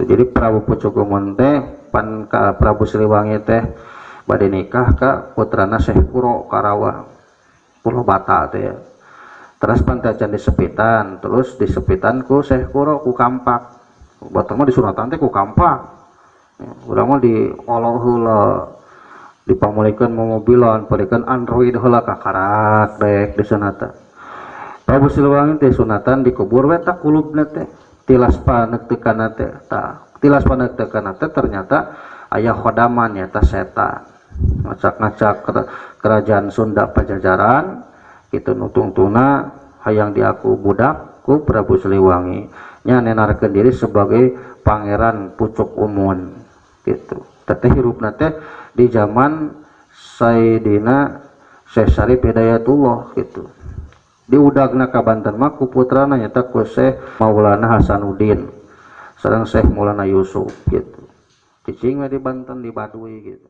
Jadi Prabu Pucuk Gumon teh pan ka Prabu Siliwangi teh bade nikah ka putrana Syekh Kuro Karawang Pulau Bata teh ya. Terus pantacan disepitan, terus disepitan ku Syekh Kuro ku Kampak. Bata mah disunatan teh ku Kampak. Ya, urang mah diolok heula, dipamulikeun mobilan, palikeun Android heula ka karak dek disunatan. Prabu Siliwangi teh sunatan dikubur we tak kulubna teh. Tilas paneuteukana teh tah. Tilas paneuteukana teh ternyata aya khodaman nya tah setan. Ngacak-ngacak kerajaan Sunda Pajajaran kitu nu tungtuna hayang diaku budak ku Prabu Siliwangi nya nenarkeun diri sebagai Pangeran Pucuk Umon gitu. Teteh hirupna teh di zaman Sayyidina Syekh Syarif Hidayatullah gitu. Diudagna ka Banten mah ku putrana nyata ku Syekh Maulana Hasanuddin sareng Syekh Maulana Yusuf gitu. Cicing di Banten di Baduy gitu.